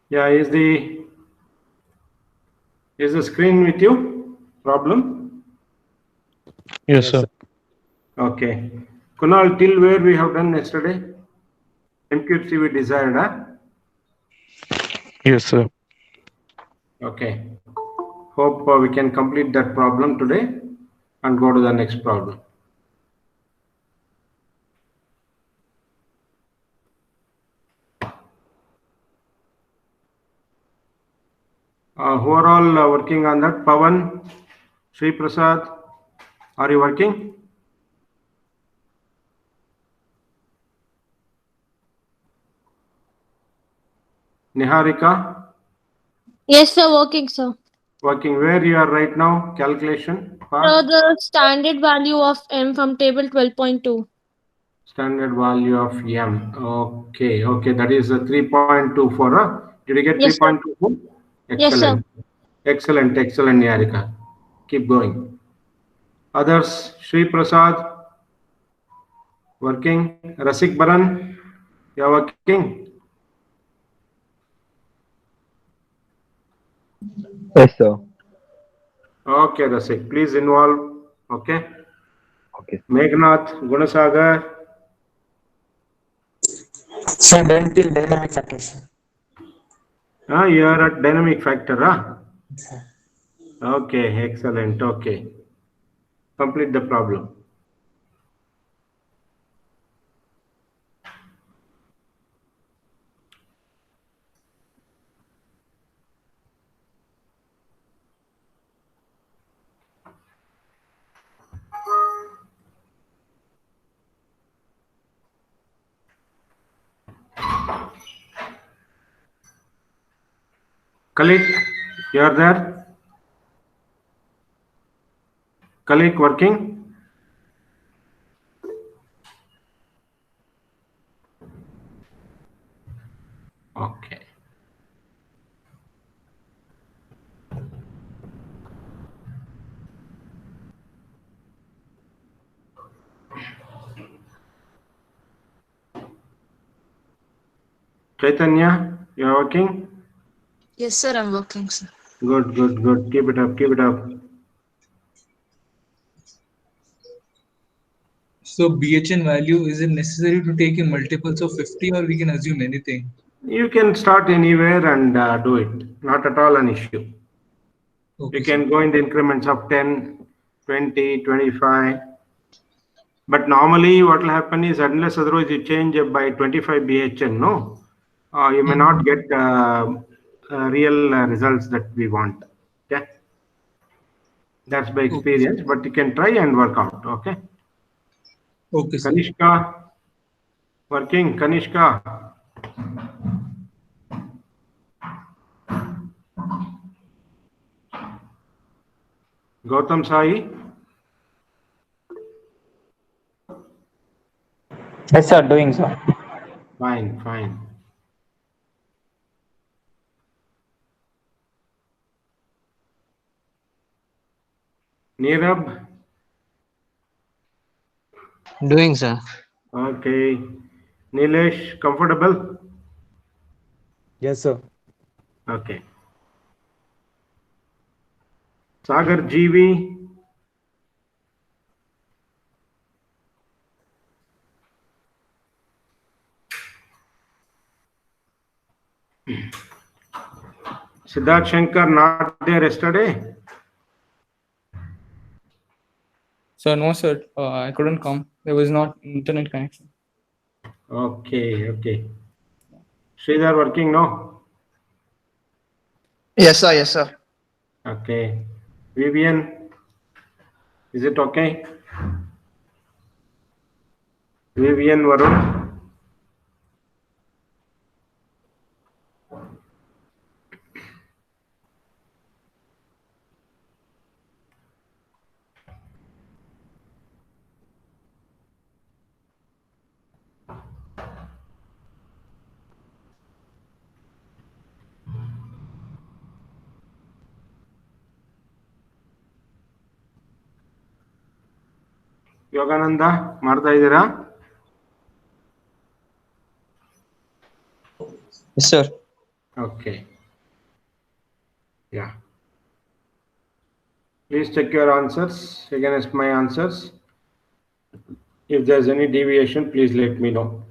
Yeah, is the screen with you? Problem? Yes, Yes, sir. sir. Okay. Kunal, till where we have done yesterday? MQC we desired, huh? Yes, sir. Okay. Hope we can complete that problem today and go to the next problem. Who are all working on that? Pavan, Sri Prasad, are you working? Niharika, Yes, sir, working, sir. working where you are right now? Calculation So part, the standard value of M from table 12.2. standard value of M. Okay, okay, that is a 3.24. Did you get Yes, sir. 3.24? Yes, sir. Excellent, excellent, excellent, Niharika. Keep going. Others, Sri Prasad, working. Rasik Baran, you are working. Yes, sir. Okay, Rasik, please involve. Okay. Okay. Meghnath, Gunasagar, So then till dynamic factors. you are at dynamic factor, huh? Okay, excellent. Okay, complete the problem. Kalik, you are there? Kalik working? Okay. Chaitanya, you are working? Yes, sir, I'm working, sir. Good, good, good. Keep it up, keep it up. So BHN value, is it necessary to take in multiples of 50 or we can assume anything? You can start anywhere and do it. Not at all an issue. You Okay, sir. can go in the increments of 10, 20, 25. But normally what will happen is unless otherwise you change by 25 BHN, no, you may not get real results that we want. Okay, that's by Okay, sir. experience, but you can try and work out. Okay, Okay, sir. Kanishka, working. Kanishka, Gautam Sai, Yes, sir, doing so. fine, fine. Nirab, Doing, sir. okay. Nilesh, comfortable? Yes, sir. Okay. Sagar GV, Siddharth Shankar, not there yesterday? So no, sir, I couldn't come. There was not internet connection. Okay, okay. Sridhar working now? Yes, sir. Yes, sir. Okay. Vivian, is it okay? Vivian Varun? Yogananda ಮಾಡ್ತಾ ಇದ್ದೀರಾ? Yes, sir. Okay. Yeah. Please check your answers against my answers. If there's any deviation, please let me know.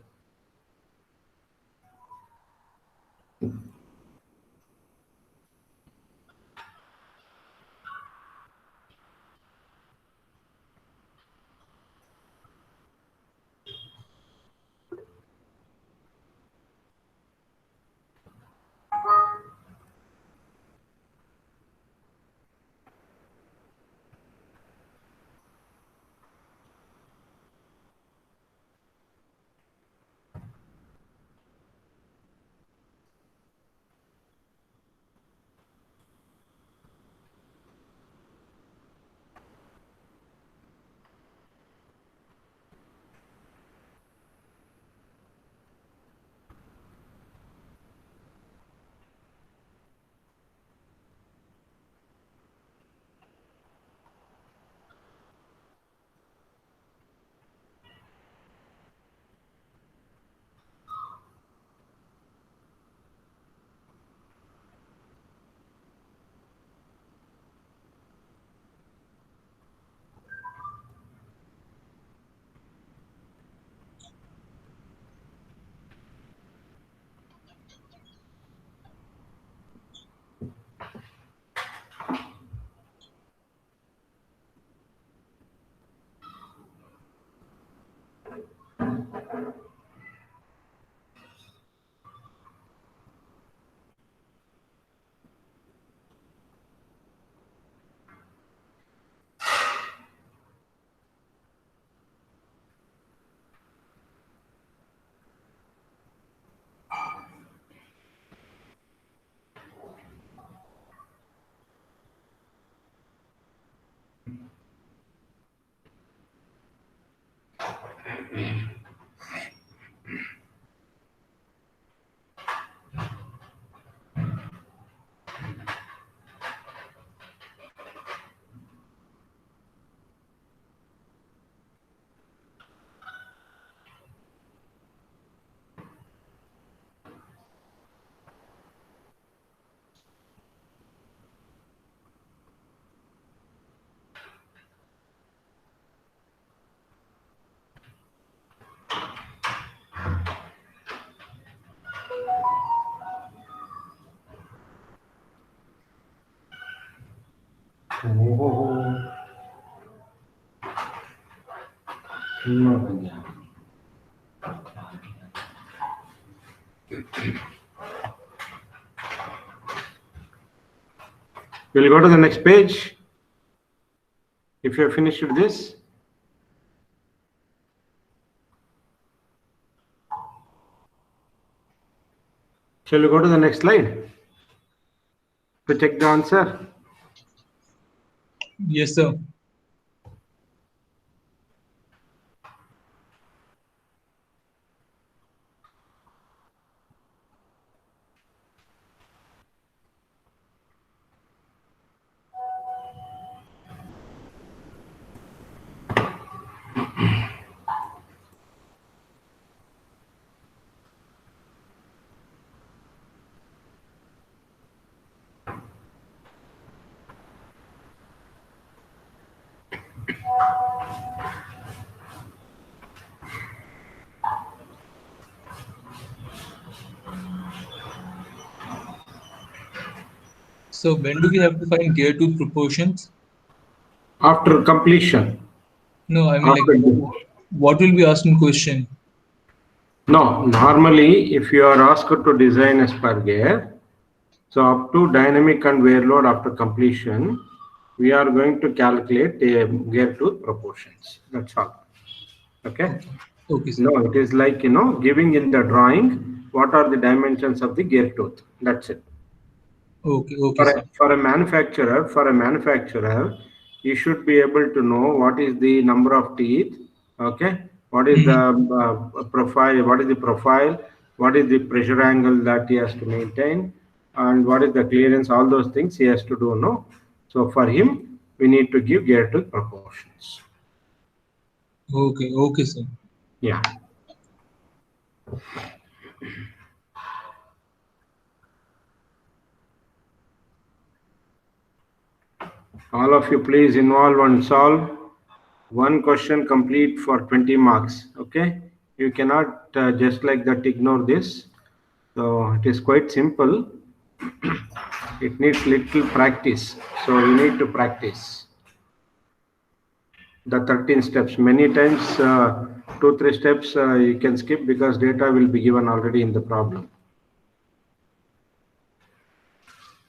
We'll go to the next page. If you're finished with this. Shall we go to the next slide to check the answer? Yes, sir. So when do we have to find gear tooth proportions? After completion. No, I mean like what will be asked in question? No, normally if you are asked to design a spur gear, so up to dynamic and wear load after completion, we are going to calculate the gear tooth proportions. That's all. Okay. Okay, sir. No, it is like, giving in the drawing, what are the dimensions of the gear tooth. That's it. Okay, sir. For a manufacturer, you should be able to know what is the number of teeth. Okay. What is the profile? What is the profile? What is the pressure angle that he has to maintain? And what is the clearance? All those things he has to do. No. So for him, we need to give gear tooth proportions. Okay, sir. Yeah. All of you please involve and solve one question complete for 20 marks. Okay, you cannot just like that ignore this. So it is quite simple. It needs little practice, so you need to practice the 13 steps many times. 2-3 steps you can skip because data will be given already in the problem.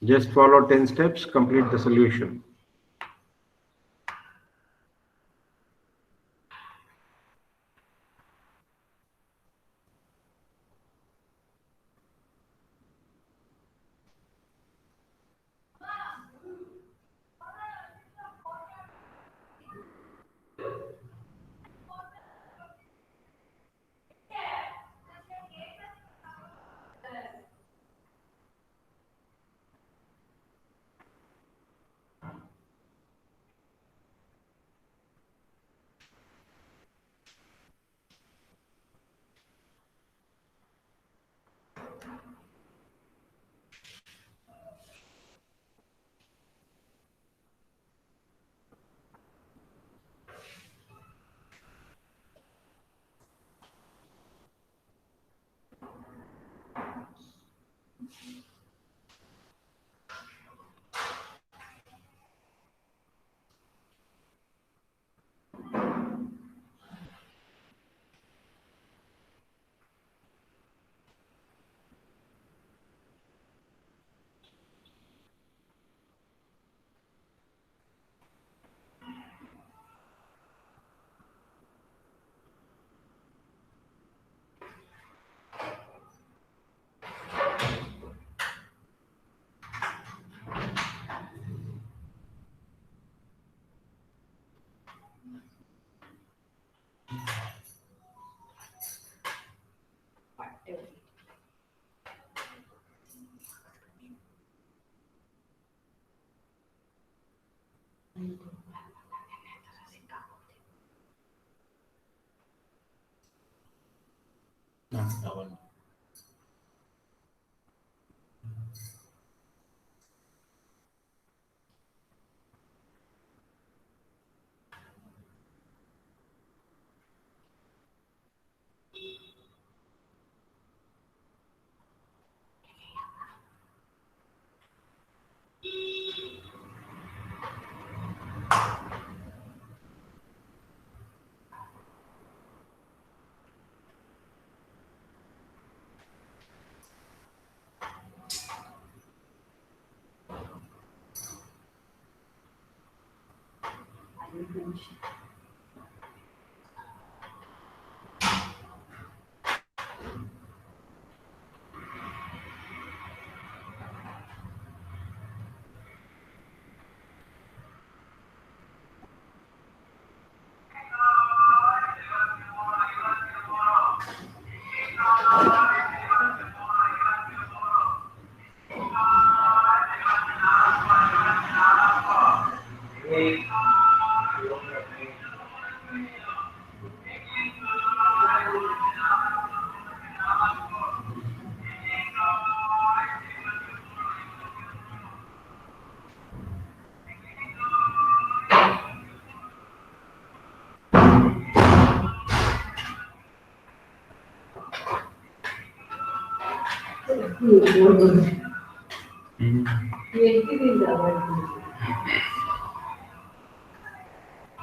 Just follow 10 steps, complete the solution.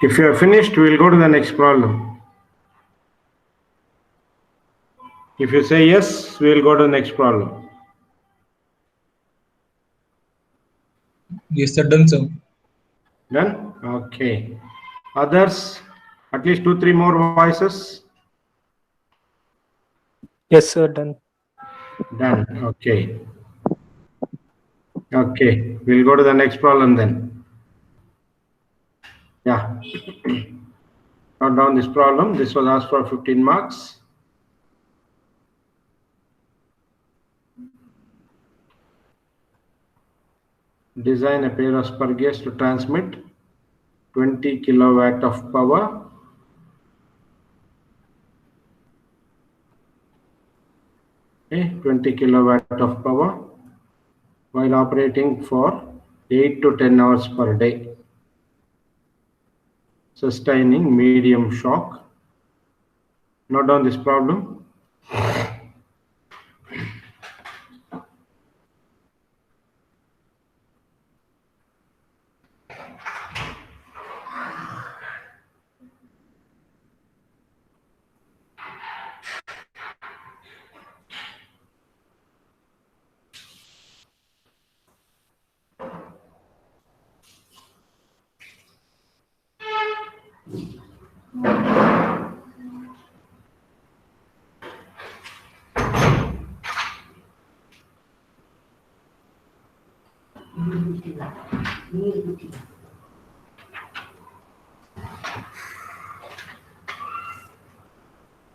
If you are finished, we will go to the next problem. If you say yes, we will go to the next problem. Yes, sir. Done, sir. Done? Okay. Others, at least 2-3 more voices. Yes, sir. Done. Done. Okay. Okay. We'll go to the next problem then. Yeah. Note down this problem. This was asked for 15 marks. Design a pair of spur gears to transmit 20 kilowatt of power. Okay, 20 kilowatt of power while operating for 8 to 10 hours per day. sustaining medium shock. Note down this problem.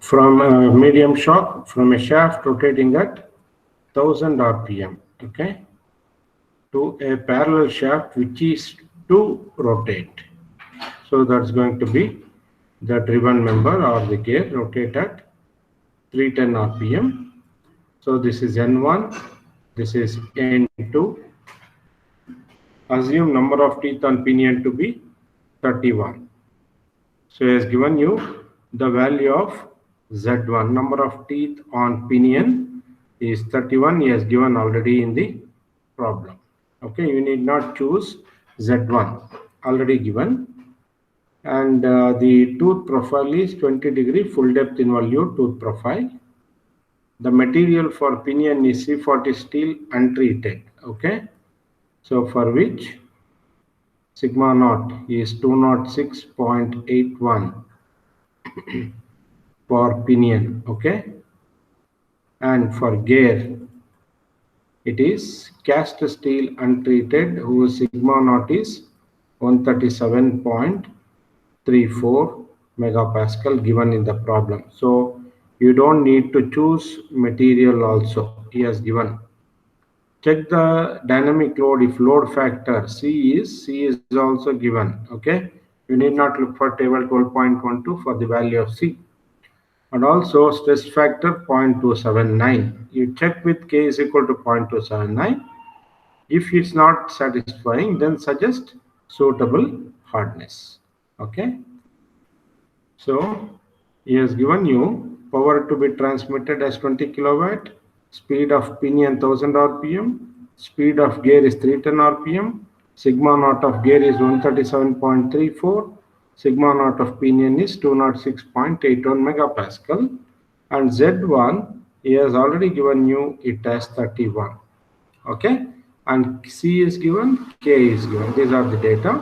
From a medium shock, from a shaft rotating at 1000 RPM, okay, to a parallel shaft which is to rotate. So that's going to be the driven member or the gear rotate at 310 RPM. So this is N1, this is N2. Assume number of teeth on pinion to be 31. So he has given you the value of Z1. Number of teeth on pinion is 31. He has given already in the problem. Okay, you need not choose Z1, already given. And the tooth profile is 20-degree full depth involute tooth profile. The material for pinion is C40 steel untreated. Okay, so for which sigma naught is 206.81 for pinion. Okay, and for gear it is cast steel untreated whose sigma naught is 137.34 megapascal given in the problem. So you don't need to choose material also, he has given. Check the dynamic load if load factor C is also given. Okay, you need not look for table 12.12 for the value of C. And also stress factor 0.279. You check with K is equal to 0.279. If it's not satisfying, then suggest suitable hardness. Okay. So he has given you power to be transmitted as 20 kilowatt, speed of pinion 1000 RPM, speed of gear is 310 RPM, sigma naught of gear is 137.34, sigma naught of pinion is 206.81 megapascal, and Z1 he has already given you it as 31. Okay, and C is given, K is given. These are the data.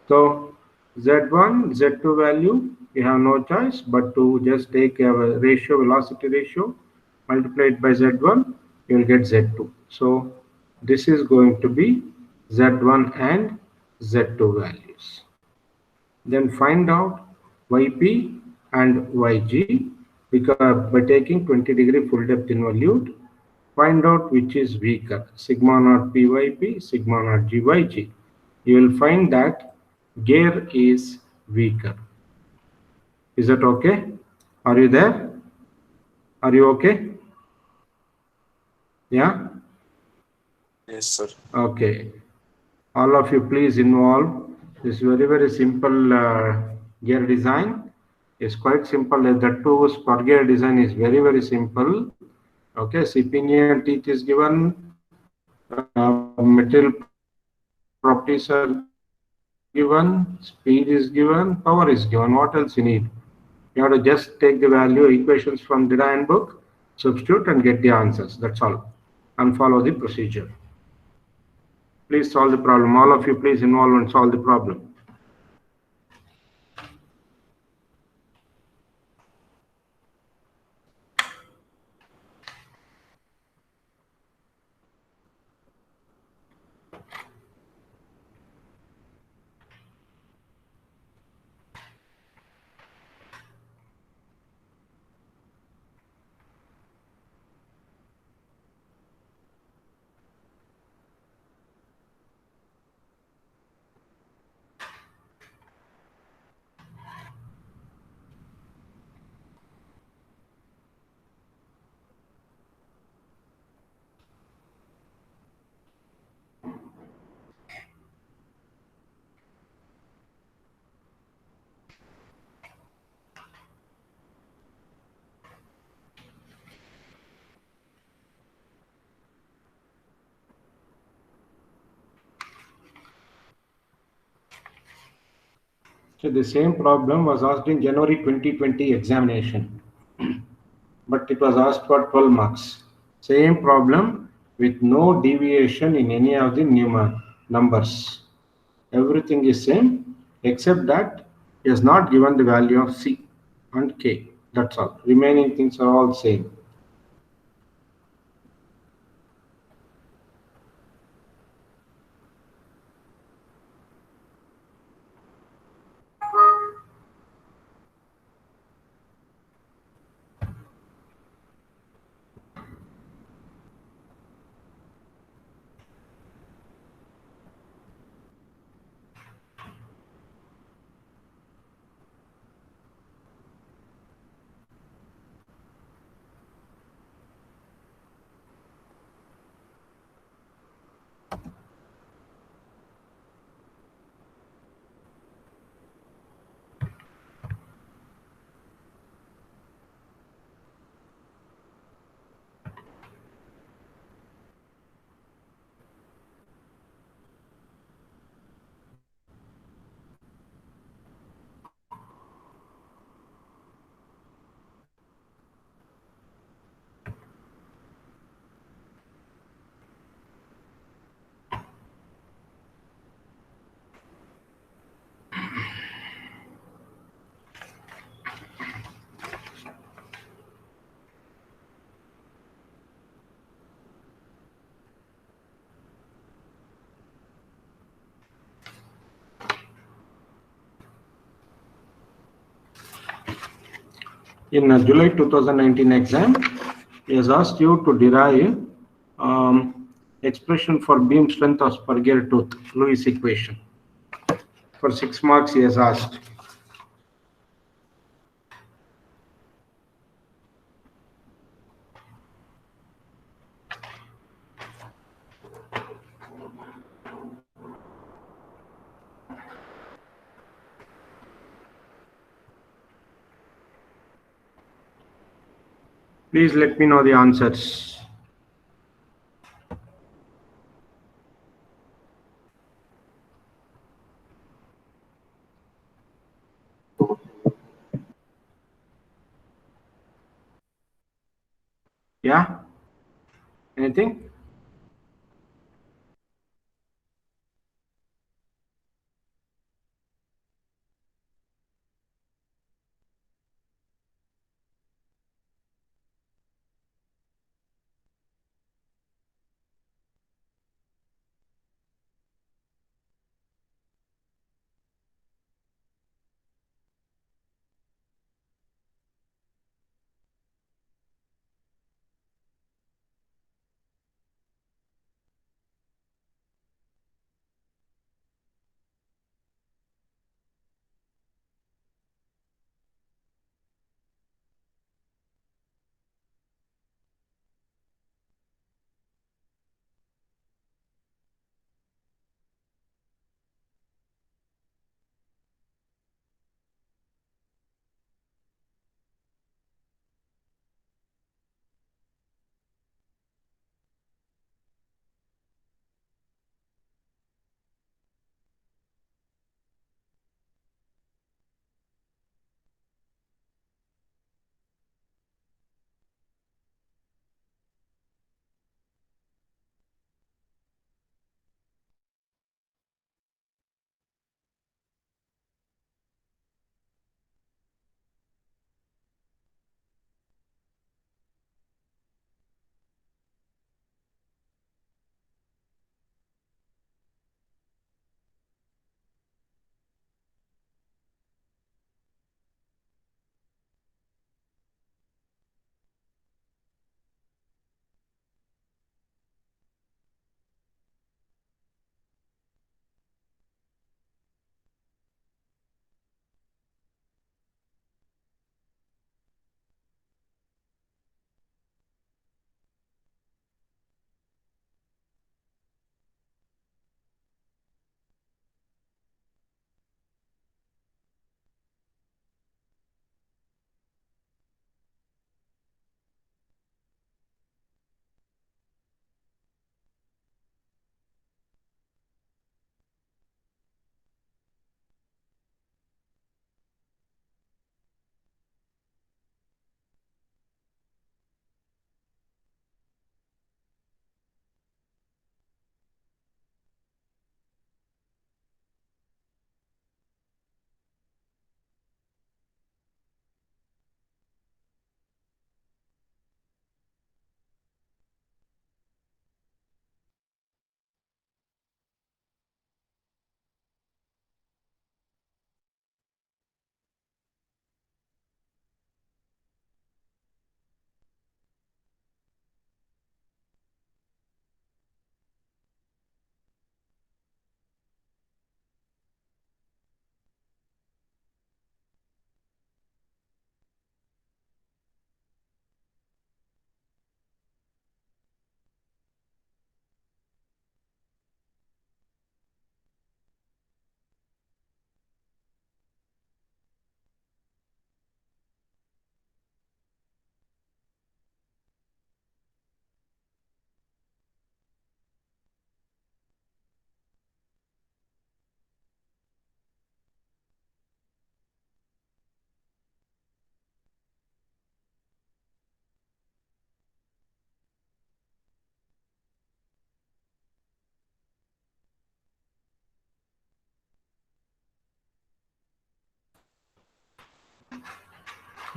So Z1, Z2 value, you have no choice but to just take a ratio, velocity ratio, multiply it by Z1, you will get Z2. So this is going to be Z1 and Z2 values. Then find out YP and YG because by taking 20-degree full depth involute, find out which is weaker, sigma naught PYP, sigma naught GYG. You will find that gear is weaker. Is that okay? Are you there? Are you okay? Yeah? Yes, sir. Okay. All of you please involve. This is very simple gear design. It's quite simple. The two spur gear design is very simple. Okay, see pinion teeth is given, material properties are given, speed is given, power is given. What else you need? You have to just take the value equations from the design book, substitute and get the answers. That's all. And follow the procedure. Please solve the problem. All of you please involve and solve the problem. So the same problem was asked in January 2020 examination, but it was asked for 12 marks. Same problem with no deviation in any of the numbers. Everything is same except that he has not given the value of C and K. That's all. Remaining things are all same. In July 2019 exam, he has asked you to derive expression for beam strength of spur tooth, Lewis equation. For 6 marks, he has asked. Please let me know the answers. Yeah? Anything?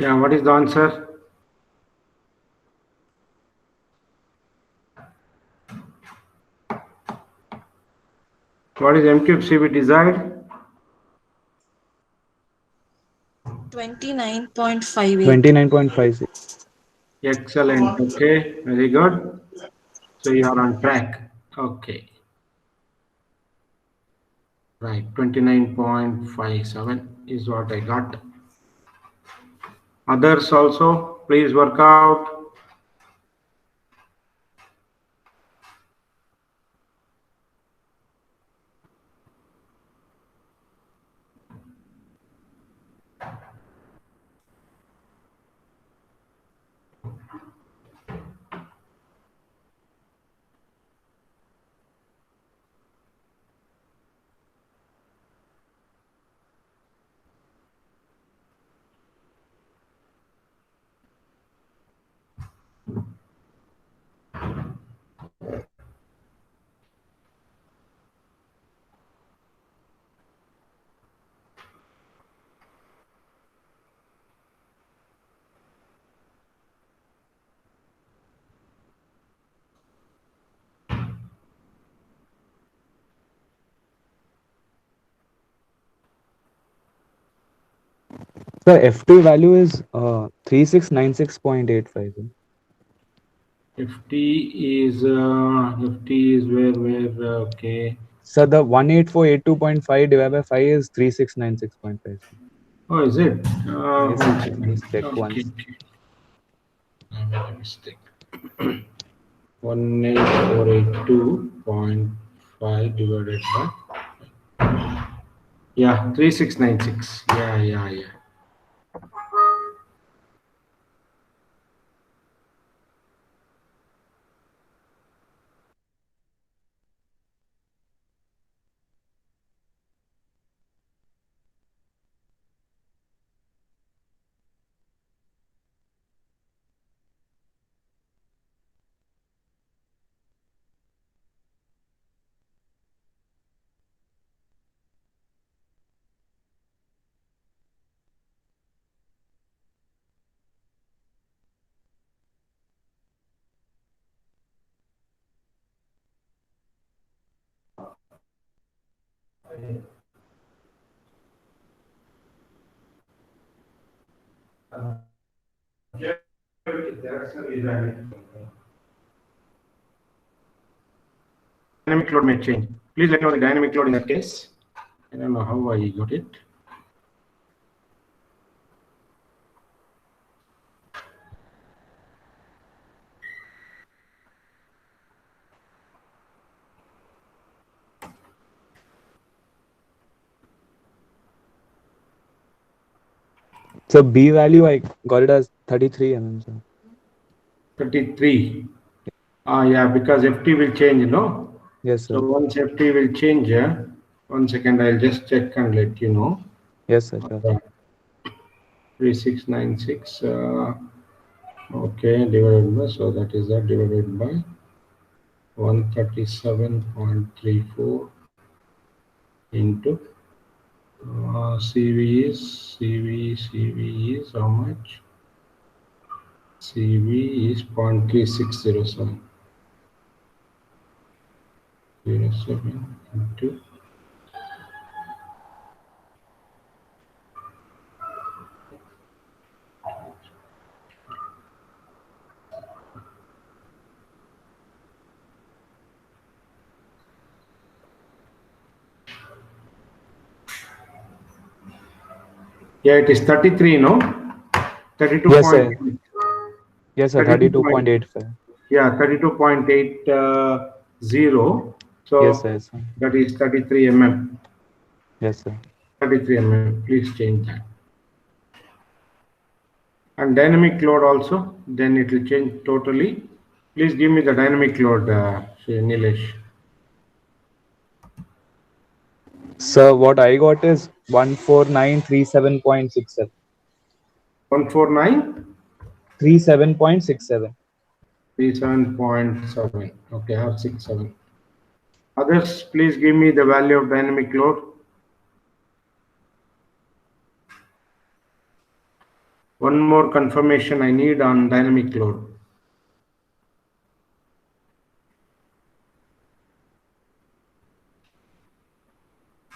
Yeah, what is the answer? What is M cube CB desired? 29.58. 29.56. Excellent. Okay, very good. So you are on track. Okay. Right, 29.57 is what I got. Others also, please work out. The FT value is 3696.85. FT is where, okay. So the 18482.5 divided by 5 is 3696.5. Oh, is it? Yes, One sir. second. Please check Okay, once. okay. I made a mistake. 18482.5 divided by, yeah, 3696. Yeah. Dynamic load may change. Please let me know the dynamic load in that case. I don't know how I got it. So B value I got it as 33 mm. Sir. 33. Yeah, because FT will change, no? Yes, sir. So once FT will change, 1 second, I'll just check and let you know. Yes, sir. Sure. 3696, okay, divided by, so that is that divided by 137.34 into CV is how much? CV is 0.3607. 07 into yeah, it is 33, no? 32. Yes, sir. Yes, sir. 32.85. Yeah, 32.80. So Yes, sir. that is 33 mm. Yes, sir. 33 mm. Please change that. And dynamic load also, then it will change totally. Please give me the dynamic load, Nilesh. So what I got is 14937.67. 149? 37.67. 37.7. Okay, I have 67. Others, please give me the value of dynamic load. One more confirmation I need on dynamic load.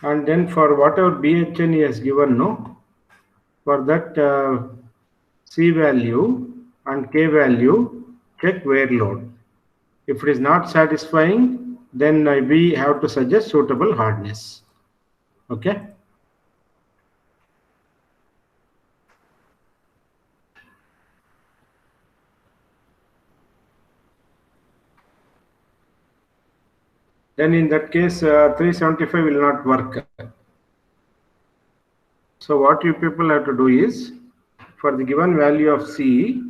And then for whatever BHN he has given, no, for that C value and K value, check wear load. If it is not satisfying, then we have to suggest suitable hardness. Okay. Then in that case, 375 will not work. So what you people have to do is, for the given value of C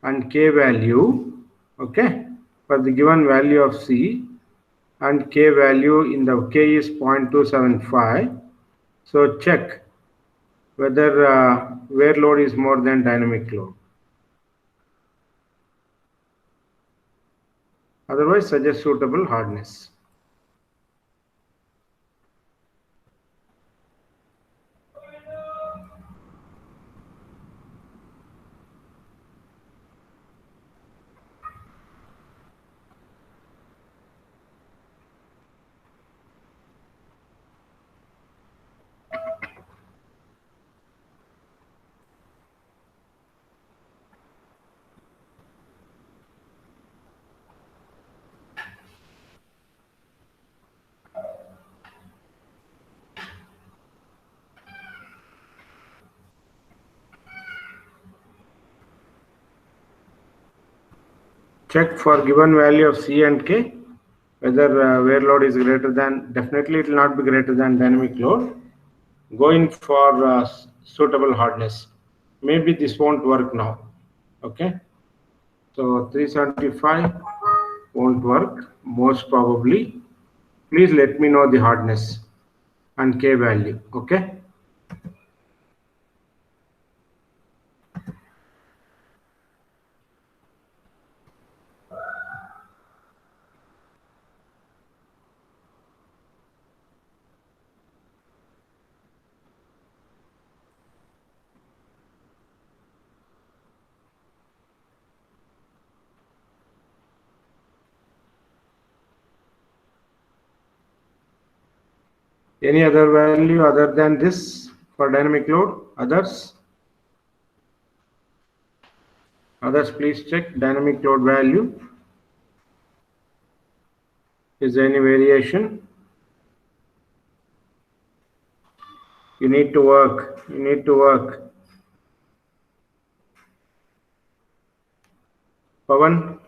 and K value, okay, for the given value of C and K value in the K is 0.275. So check whether wear load is more than dynamic load. Otherwise, suggest suitable hardness. Check for given value of C and K whether wear load is greater than, definitely it will not be greater than dynamic load. Going for suitable hardness. Maybe this won't work now. Okay. So 375 won't work most probably. Please let me know the hardness and K value. Okay. Any other value other than this for dynamic load? Others? Others, please check dynamic load value. Is there any variation? You need to work. You need to work. Pavan,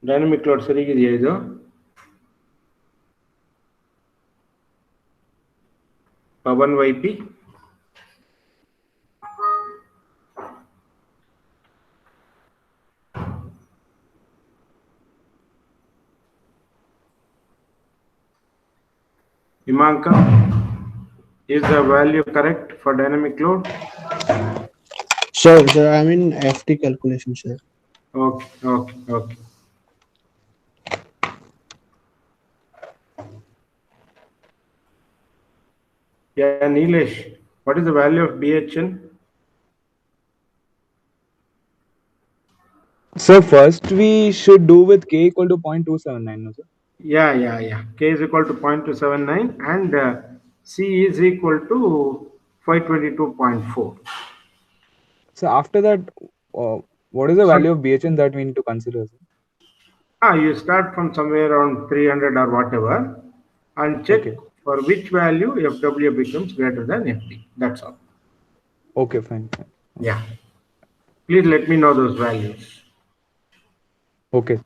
dynamic load ಸರಿಗಿದೆಯಾ ಇದು? Pavan YP. Imanka, is the value correct for dynamic load? Sir, I'm in FT calculation, sir. Okay, okay, okay. Yeah, Nilesh, what is the value of BHN? So first we should do with K equal to 0.279, no, sir? Yeah. K is equal to 0.279 and C is equal to 522.4. So after that, what is the value of BHN that we need to consider, sir? You start from somewhere around 300 or whatever and check for which value FW becomes greater than FD. That's all. Okay, fine. Yeah. Please let me know those values. Okay.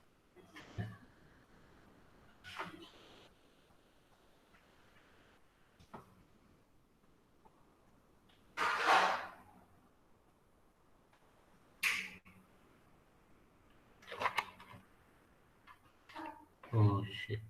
Oh, shit.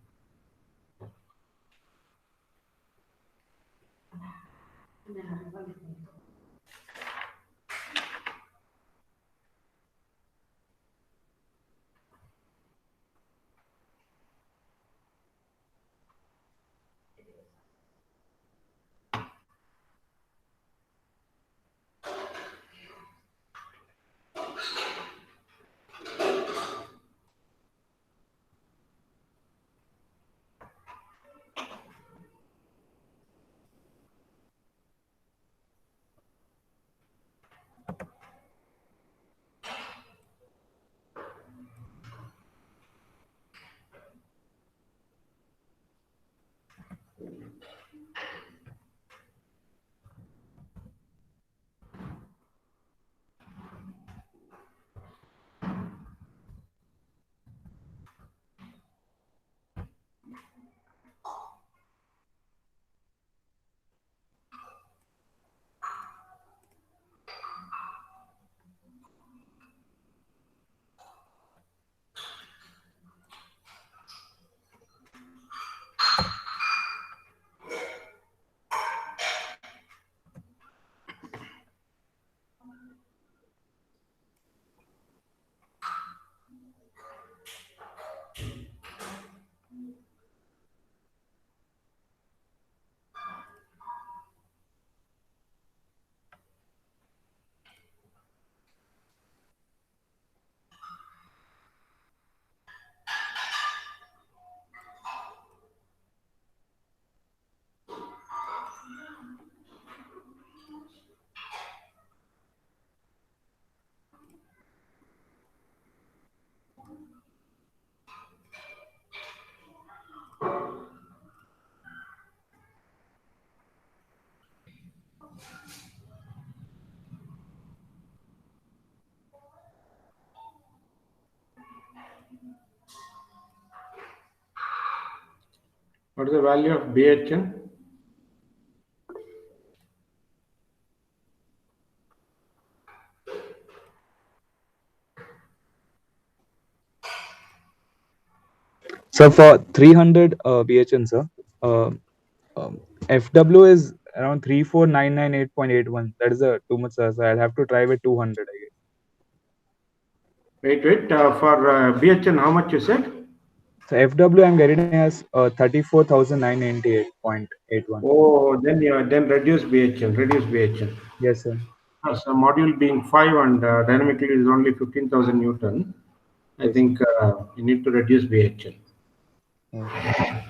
What is the value of BHN? So for 300 BHN, sir, FW is around 34998.81. That is too much, sir. So I'll have to try with 200, I guess. Wait. For BHN, how much you said? So FW I'm getting as 34,998.81. Oh, then reduce BHN. Reduce BHN. Yes, sir. So module being 5 and dynamically is only 15,000 Newton. I Yes, think you need to reduce BHN. Okay.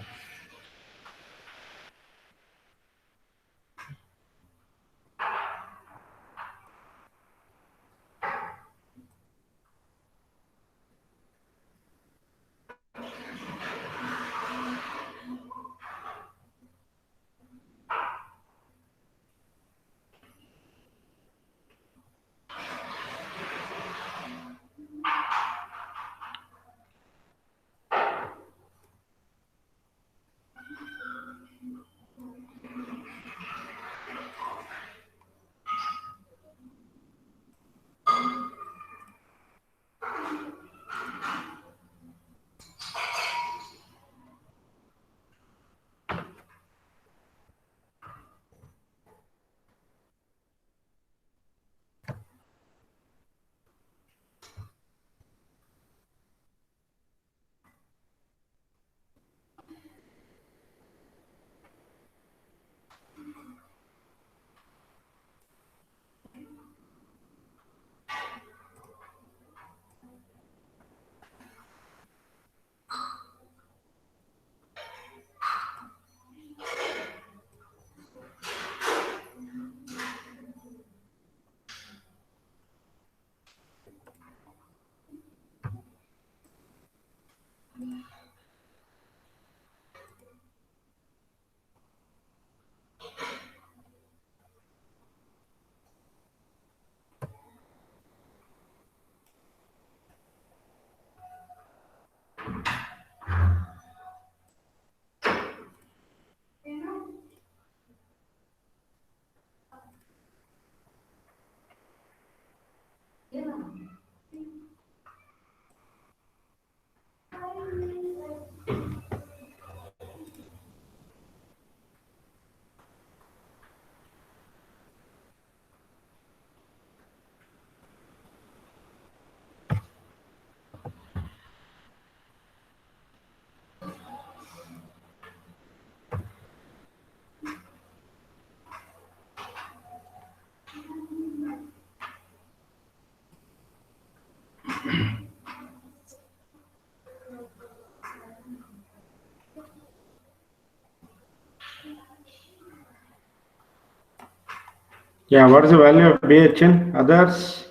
Yeah, what is the value of BHN? Others,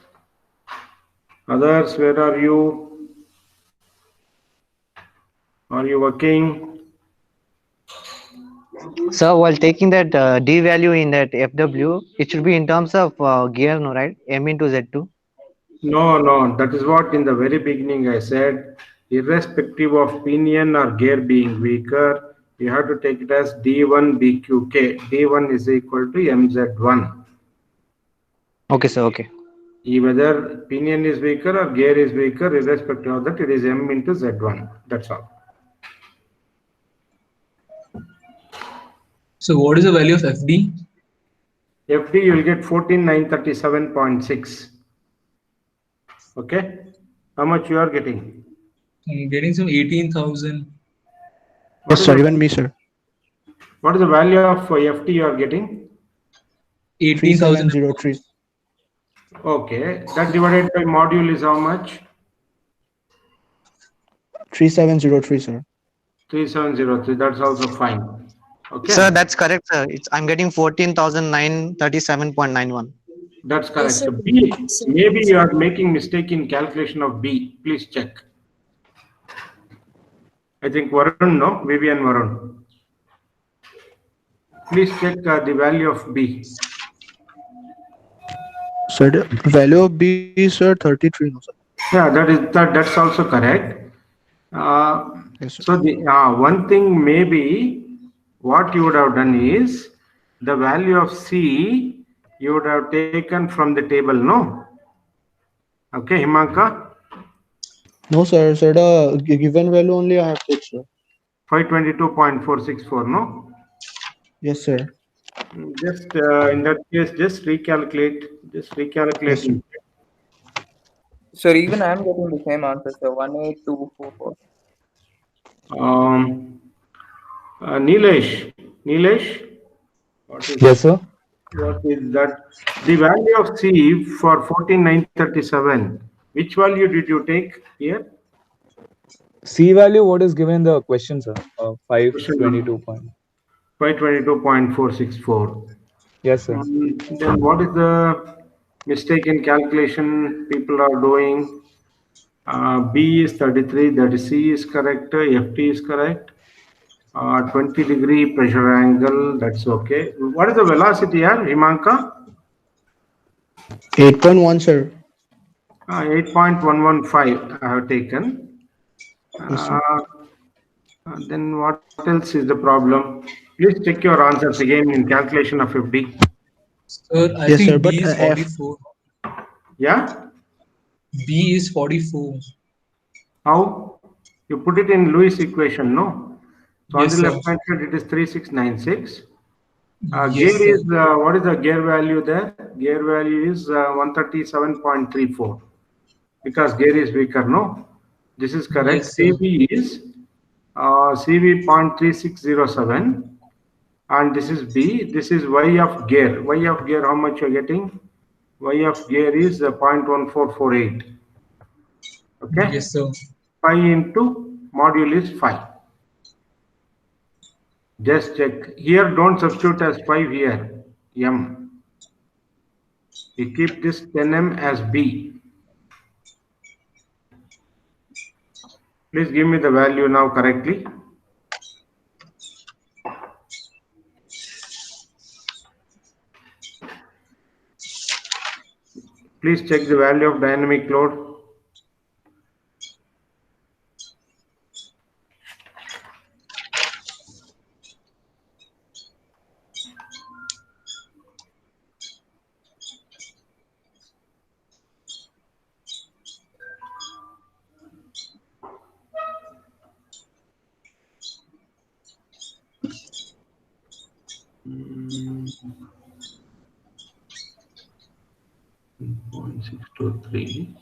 where are you? Are you working? Sir, while taking that D value in that FW, it should be in terms of gear, no, right? M into Z2. No, that is what in the very beginning I said. Irrespective of pinion or gear being weaker, you have to take it as D1 BQK. D1 is equal to MZ1. Okay, sir. Okay. Whether pinion is weaker or gear is weaker, irrespective of that, it is M into Z1. That's all. So what is the value of FD? FD you will get 14,937.6. Okay. How much you are getting? I'm getting some 18,000. Yes, sir. Even me, sir. What is the value of FD you are getting? 18,000. 3703. Okay. That divided by module is how much? 3703, sir. 3703. That's also fine. Okay. Sir, that's correct, sir. I'm getting 14,937.91. That's Yes, correct. sir. B, maybe you are making mistake in calculation of B. Please check. I think Varun, no? Vivi and Varun. Please check the value of B. Sir, the value of B is, sir, 33. No, sir. Yeah, that's also correct. Yes, sir. So the one thing maybe what you would have done is the value of C you would have taken from the table, no? Okay, Himanka, No, sir. Sir, the given value only I have put, sir. 522.464, no? Yes, sir. Just in that case, just recalculate. Just recalculate. Sir, even I am getting the same answer, sir. 18244. Nilesh, what is Yes, sir. what is that? The value of C for 14,937. Which value did you take here? C value, what is given in the question, sir? 522. 522.464. Yes, sir. Then what is the mistake in calculation people are doing? B is 33, that is C is correct, FT is correct. 20-degree pressure angle, that's okay. What is the velocity here, Himanka? 8.1, sir. 8.115 I have taken. Yes, sir. Then what else is the problem? Please check your answers again in calculation of FD. Sir, I Yes, think sir, but, B is F- 44. Yeah? B is 44. How? You put it in Lewis equation, no? So Yes, on the sir. left hand side it is 3696. Yes, Gear sir. is, what is the gear value there? Gear value is 137.34 because gear is weaker, no? This is correct. Yes, sir. CV is CV 0.3607 and this is B. This is Y of gear. Y of gear, how much you're getting? Y of gear is 0.1448. Okay? Yes, sir. 5 into module is 5. Just check. Here, don't substitute as 5 here. M. We keep this 10M as B. Please give me the value now correctly. Please check the value of dynamic load. Point 623,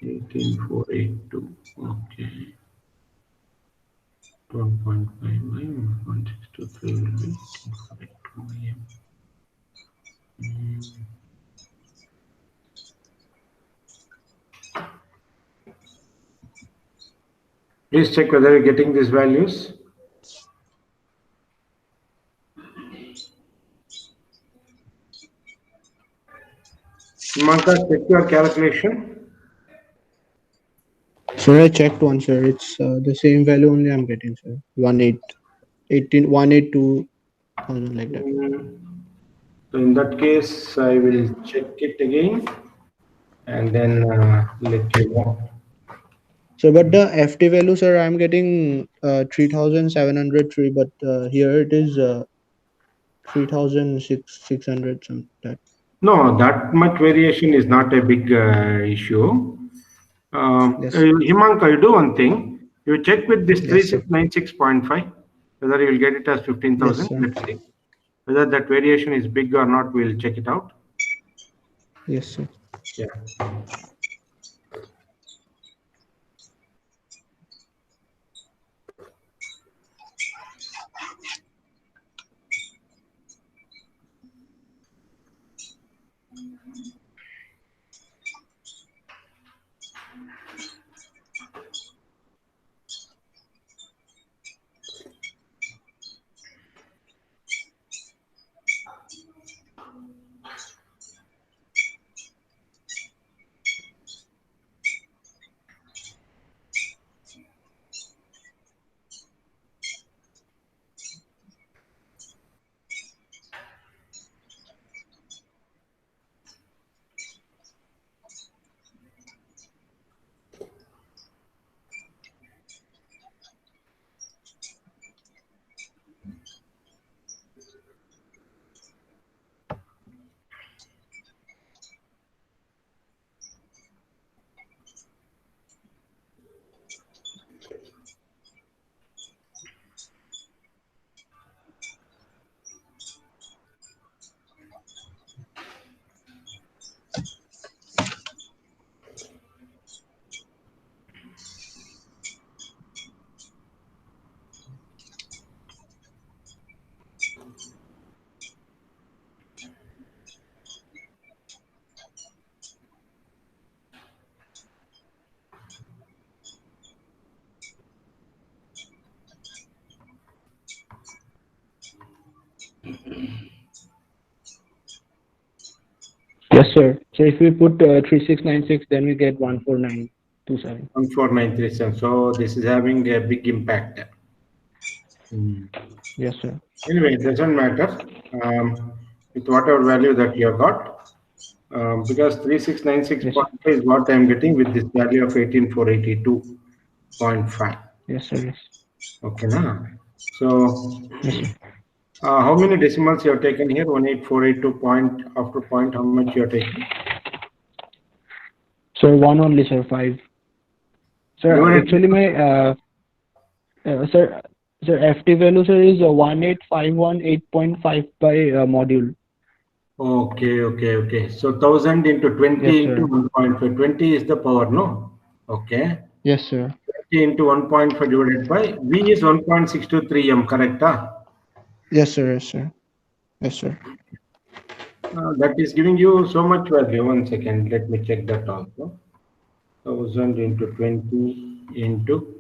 18482. Okay. 12.59, 0.623 will be 18482 m. Please check whether you're getting these values. Himanka, check your calculation. Sir, I checked one, sir. It's the same value only I'm getting, sir. 18. 182,000 like that. So in that case, I will check it again and then let you know. So, but the FT value, sir, I'm getting 3,703, but here it is 3,600 something. That. No, that much variation is not a big issue. Yes. Himanka, you do one thing. You check with this Yes, sir. 3696.5 whether you will get it as 15,000. Yes, sir. Let's see. Whether that variation is big or not, we'll check it out. Yes, sir. Yeah. Yes, sir. So if we put 3696, then we get 14927. 14937. So this is having a big impact. Yes, sir. Anyway, it doesn't matter with whatever value that you have got, because 3696.5 is what I am getting with this value of 18482.5. Yes, sir. Yes. Okay, now. So, Yes, sir. how many decimals you have taken here? 18482 point after point. How much you are taking? So one only, sir. 5. Sir, Divided- actually my sir FT value, sir, is 18518.5 by module. Okay. So 1000 into 20 Yes, into sir. 1.5. 20 is the power, no? Okay. Yes, sir. 20 into 1.5 divided by V is 1.623 M, correct? Yes, sir. Yes, sir. Yes, sir. That is giving you so much value. 1 second, let me check that also. 1000 into 20 into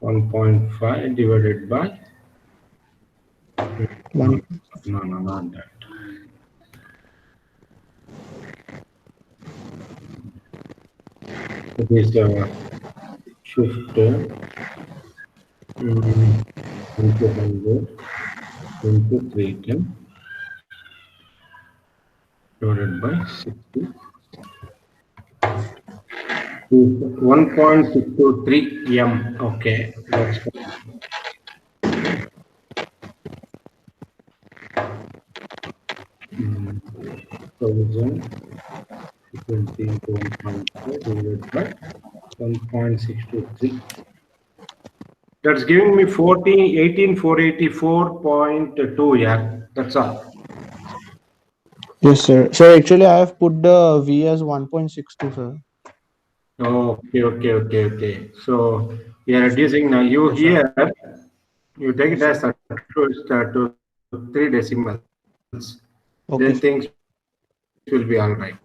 1.5 divided by 1. no, not that. It is shift into 100 into 310 divided by 60. 1.623 M. Okay, that's fine. Thousand 20 into 1.4 divided by 1.623. That's giving me 18484.2. Yeah, that's all. Yes, sir. So actually, I have put the V as 1.62, sir. Okay. So you are reducing now. You Yes, here, you take it as to 3 decimals. Okay. Then things will be all right.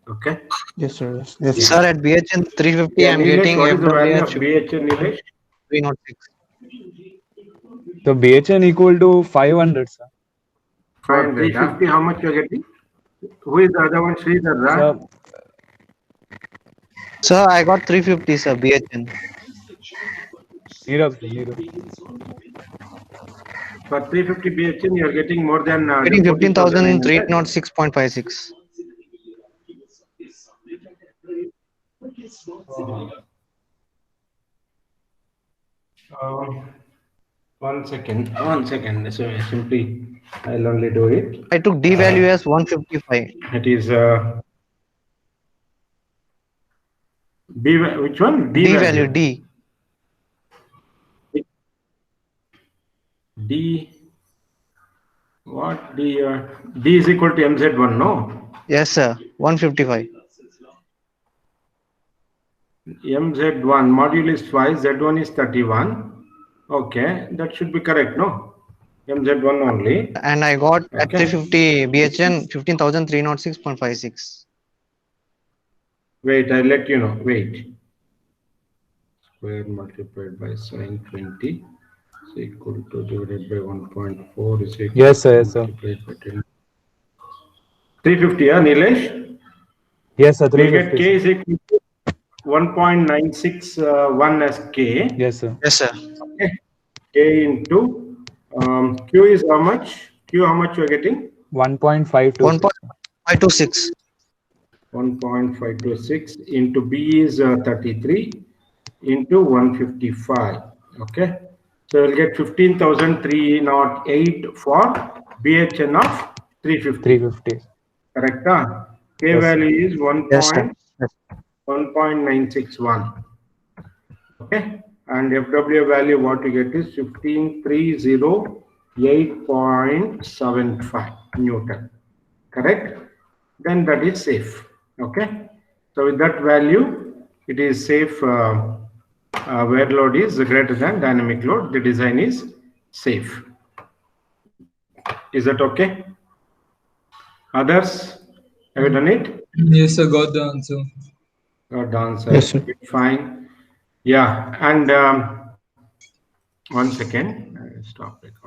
Okay. Yes, sir. Yes. Yes, sir. Sir, at BHN 350, Yeah, I'm Nilesh, getting what is the value FWH of BHN, Nilesh? 306. So BHN equal to 500, sir. 350, how much you are getting? Who is the other one? Sridhar, right? Sir, Sir, I got 350, sir, BHN. Nirav, sir, Nirav. For 350 BHN, you are getting more than Getting 15,000 14,900. 306.56. One second. So simply, I'll only do it. I took D value as 155. It is which one? D value D. D. What D? D is equal to MZ1, no? Yes, sir. 155. MZ1 module is twice, Z1 is 31. Okay, that should be correct, no? MZ1 only. And I got at Okay. 350 BHN 15,306.56. Wait, I'll let you know. Wait. Square multiplied by sine 20 is equal to divided by 1.4 is equal Yes, sir. to Yes, sir. multiplied by 10. 350, yeah, Nilesh? Yes, sir. We get 350. K is equal to 1.961 as K. Yes, sir. Yes, sir. Okay. K into Q is how much? Q how much you are getting? 1.526. 1.526. 1.526 into B is 33 into 155. Okay. So you'll get 15,308 for BHN of 350. 350. Correct? Huh? K Yes, sir. value is Yes, sir. 1.961. Okay. And FW value what you get is 15,308.75 Newton. Correct? Then that is safe. Okay. So with that value, it is safe where load is greater than dynamic load. The design is safe. Is that okay? Others? Have you done it? Yes, sir. Got the answer. Got the answer. Yes, sir. Fine. Yeah. And one second. I'll stop recording.